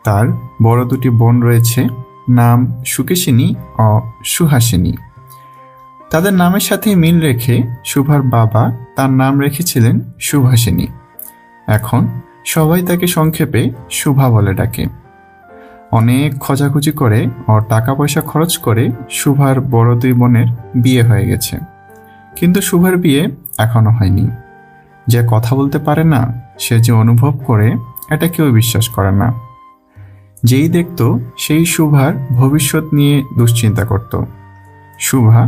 তার বড় দুটি বোন রয়েছে, নাম সুকেশিনী ও সুহাসিনী। তাদের নামের সাথে মিল রেখে শুভার বাবা তার নাম রেখেছিলেন সুভাষিনী। এখন সবাই তাকে সংক্ষেপে শুভা বলে ডাকে। অনেক খোঁজাখুঁজি করে ও টাকা পয়সা খরচ করে শুভার বড় দুই বোনের বিয়ে হয়ে গেছে, কিন্তু শুভার বিয়ে এখনো হয়নি। যে কথা বলতে পারে না, সে যে অনুভব করে, এটা কেউ বিশ্বাস করে না। যেই দেখত সেই শুভার ভবিষ্যৎ নিয়ে দুশ্চিন্তা করত। শুভা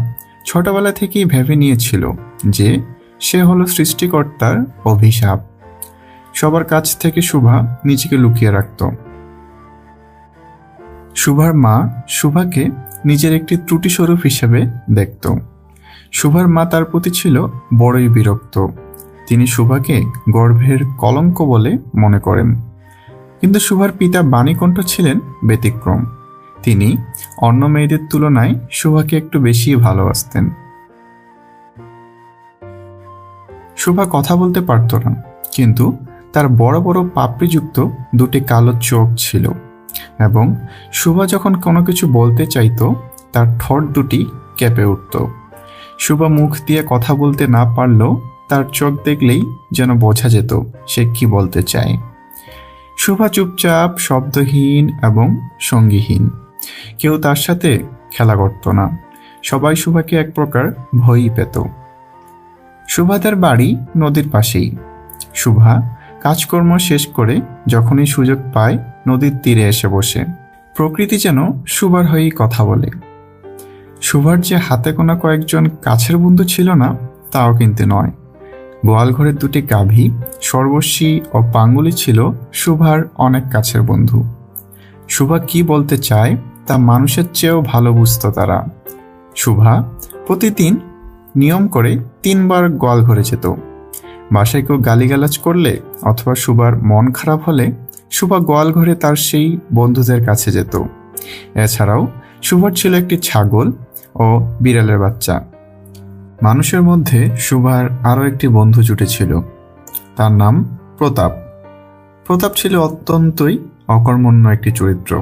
ছোটবেলা থেকেই ভেবে নিয়েছিল যে সে হলো সৃষ্টিকর্তার অভিশাপ। সবার কাছ থেকে শুভা নিজেকে লুকিয়ে রাখত। শুভার মা শুভাকে নিজের একটি ত্রুটিস্বরূপ হিসেবে দেখত। শুভার মা তার প্রতি ছিল বড়ই বিরক্ত। তিনি শুভাকে গর্ভের কলঙ্ক বলে মনে করেন। কিন্তু শুভার পিতা বাণীকণ্ঠ ছিলেন ব্যতিক্রম। তিনি অন্য মেয়েদের তুলনায় শুভাকে একটু বেশি ভালোবাসতেন। শুভা কথা বলতে পারত না, কিন্তু তার বড় বড় পাপড়িযুক্ত দুটি কালো চোখ ছিল, এবং শুভা যখন কোনো কিছু বলতে চাইত তার ঠোঁট দুটি কেঁপে উঠত। শুভা মুখ দিয়ে কথা বলতে না পারলেও তার চোখ দেখলেই যেন বোঝা যেত সে কি বলতে চায়। শুভা চুপচাপ, শব্দহীন এবং সঙ্গীহীন। কেউ তার সাথে খেলা করত না। সবাই শুভাকে এক প্রকার ভয়ই পেত। শুভাদের বাড়ি নদীর পাশেই। শুভা কাজকর্ম শেষ করে যখনই সুযোগ পায় নদীর তীরে এসে বসে। প্রকৃতি যেন শুভার হয়েই কথা বলে। শুভার যে হাতে গোনা কয়েকজন কাছের বন্ধু ছিল না, তাও কিন্তু নয়। গোয়ালঘরের দুটি গাভী, সর্বস্বী ও পাঙ্গুলি ছিল শুভার অনেক কাছের বন্ধু। শুভা কি বলতে চায় তা মানুষের চেয়েও ভালো বুঝত তারা। শুভা প্রতিদিন নিয়ম করে 3 বার গোয়ালঘরে যেত। বাসায় কেউ গালিগালাজ করলে অথবা শুভার মন খারাপ হলে শুভা গোয়ালঘরে তার সেই বন্ধুদের কাছে যেত। এছাড়াও শুভার ছিল একটি ছাগল ও বিড়ালের বাচ্চা। মানুষের মধ্যে শুভার আরও একটি বন্ধু জুটেছিল। তার নাম প্রতাপ। প্রতাপ ছিল অত্যন্তই অকর্মণ্য একটি চরিত্র।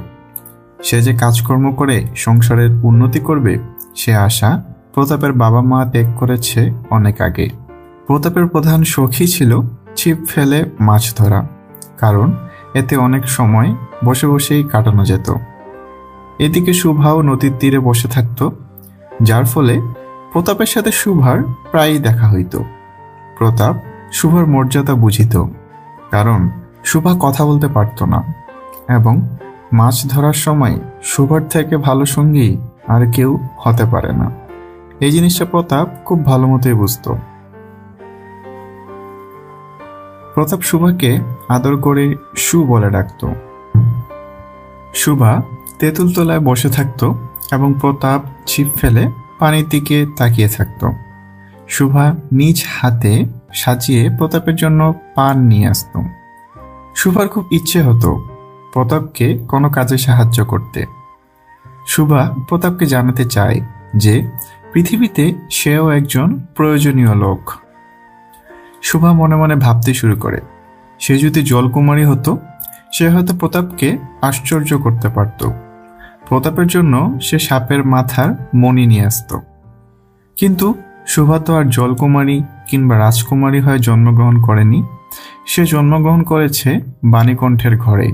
সে যে কাজকর্ম করে সংসারের উন্নতি করবে, সে আশা প্রতাপের বাবা মা ত্যাগ করেছে অনেক আগে। প্রতাপের প্রধান শখই ছিল ছিপ ফেলে মাছ ধরা, কারণ এতে অনেক সময় বসে বসেই কাটানো যেত। এদিকে শুভাও নদীর তীরে বসে থাকত, যার ফলে প্রতাপের সাথে শুভার প্রায়ই দেখা হইত। প্রতাপ শুভার মর্যাদা বুঝিত, কারণ শুভা কথা বলতে পারত না, এবং মাছ ধরার সময় শুভার থেকে ভালো সঙ্গী আর কেউ হতে পারে না। এই জিনিসটা প্রতাপ খুব ভালো মতোই বুঝত। প্রতাপ শুভাকে আদর করে সু বলে ডাকত। শুভা তেঁতুল তলায় বসে থাকত এবং প্রতাপ ছিপ ফেলে পানির দিকে তাকিয়ে থাকত। শুভা নিজ হাতে সাজিয়ে প্রতাপের জন্য পান নিয়ে আসত। শুভার খুব ইচ্ছে হতো প্রতাপকে কোনো কাজে সাহায্য করতে। শুভা প্রতাপকে জানাতে চায় যে পৃথিবীতে সেও একজন প্রয়োজনীয় লোক। শুভা মনে মনে ভাবতে শুরু করে, সে যদি জলকুমারী হতো, সে হয়তো প্রতাপকে আশ্চর্য করতে পারত। প্রতাপের জন্য সে সাপের মাথার মণি নিয়ে আসত। কিন্তু শুভা তো আর জলকুমারী কিংবা রাজকুমারী হয়ে জন্মগ্রহণ করেনি। সে জন্মগ্রহণ করেছে বাণীকণ্ঠের ঘরে।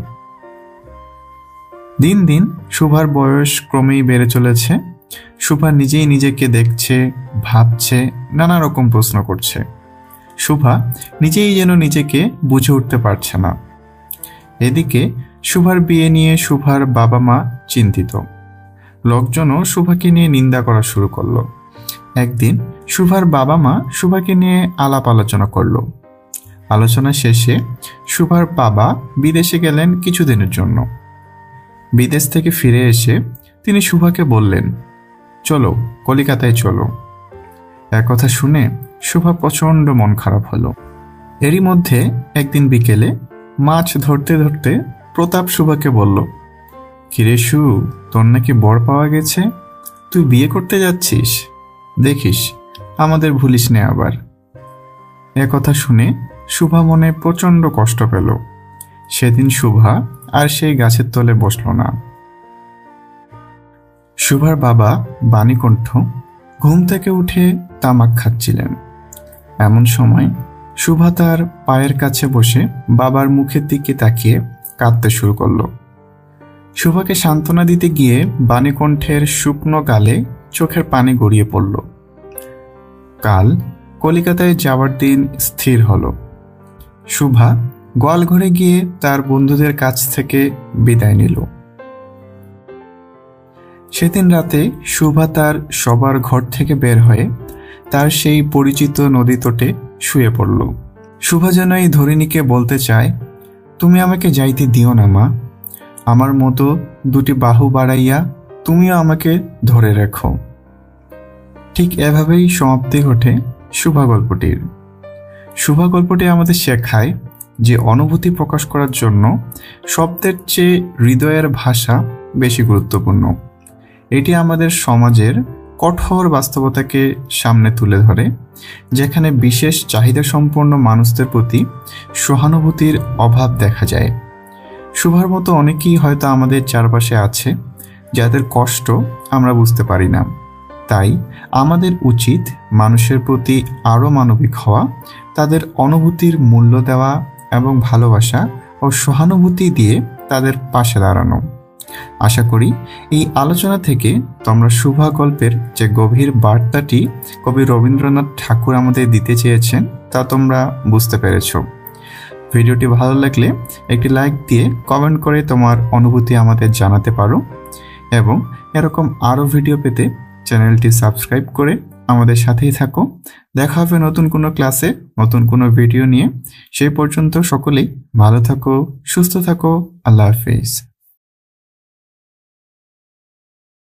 দিন দিন শুভার বয়স ক্রমেই বেড়ে চলেছে। শুভা নিজেই নিজেকে দেখছে, ভাবছে, নানা রকম প্রশ্ন করছে। শুভা নিজেই যেন নিজেকে বুঝে উঠতে পারছে না। এদিকে শুভার বিয়ে নিয়ে শুভার বাবা মা চিন্তিত। লোকজনও শুভাকে নিয়ে নিন্দা করা শুরু করলো। একদিন শুভার বাবা মা শুভাকে নিয়ে আলাপ আলোচনা করলো। আলোচনা শেষে শুভার বাবা বিদেশে গেলেন কিছুদিনের জন্য। বিদেশ থেকে ফিরে এসে তিনি শুভাকে বললেন, চলো কলিকাতায় চলো। একথা শুনে শুভা প্রচণ্ড মন খারাপ হলো। এরই মধ্যে একদিন বিকেলে মাছ ধরতে ধরতে প্রতাপ শুভাকে বলল, কিরে শু, তোর নাকি বর পাওয়া গেছে, তুই বিয়ে করতে যাচ্ছিস? দেখিস আমাদের ভুলিস নে আবার। একথা শুনে শুভা মনে প্রচণ্ড কষ্ট পেল। সেদিন শুভা আর সেই গাছের তলে বসল না। শুভার বাবা বাণীকণ্ঠ ঘুম থেকে উঠে তামাক খাচ্ছিলেন। এমন সময় শুভা তার পায়ের কাছে বসে বাবার মুখের দিকে তাকিয়ে কাঁদতে শুরু করলো। শুভাকে সান্ত্বনা দিতে গিয়ে বাণীকণ্ঠের শুকনো গালে চোখের পানি গড়িয়ে পড়ল। কাল কলিকাতায় যাওয়ার দিন স্থির হলো। শুভা গোয়ালঘরে গিয়ে তার বন্ধুদের কাছ থেকে বিদায় নিল। সেদিন রাতে শুভা তার সবার ঘর থেকে বের হয়ে তার সেই পরিচিত নদী তটে শুয়ে পড়ল। শুভা যেন এই ধরিণীকে বলতে চায়, তুমি আমাকে যাইতে দিও না মা, আমার মতো দুটি বাহু বাড়াইয়া তুমিও আমাকে ধরে রেখো। ঠিক এভাবেই সমাপ্তি ঘটে শুভা গল্পটির। শুভা গল্পটি আমাদের শেখায় যে অনুভূতি প্রকাশ করার জন্য শব্দের চেয়ে হৃদয়ের ভাষা বেশি গুরুত্বপূর্ণ। এটি আমাদের সমাজের কঠোর বাস্তবতাকে সামনে তুলে ধরে, যেখানে বিশেষ চাহিদা সম্পন্ন মানুষদের প্রতি সহানুভূতির অভাব দেখা যায়। শুভার মতো অনেকেই হয়তো আমাদের চারপাশে আছে যাদের কষ্ট আমরা বুঝতে পারি না। তাই আমাদের উচিত মানুষের প্রতি আরও মানবিক হওয়া, তাদের অনুভূতির মূল্য দেওয়া এবং ভালোবাসা ও সহানুভূতি দিয়ে তাদের পাশে দাঁড়ানো। আশা করি এই আলোচনা থেকে তোমরা শুভা গল্পের যে গভীর বার্তাটি কবি রবীন্দ্রনাথ ঠাকুর আমাদের দিতে চেয়েছেন তা তোমরা বুঝতে পেরেছ। ভিডিওটি ভালো লাগলে একটি লাইক দিয়ে কমেন্ট করে তোমার অনুভূতি আমাদের জানাতে পারো এবং এরকম আরও ভিডিও পেতে চ্যানেলটি সাবস্ক্রাইব করে আমাদের সাথেই থাকো। দেখা হবে নতুন কোনো ক্লাসে নতুন কোনো ভিডিও নিয়ে। সেই পর্যন্ত সকলেই ভালো থাকো, সুস্থ থাকো। আল্লাহ হাফেজ।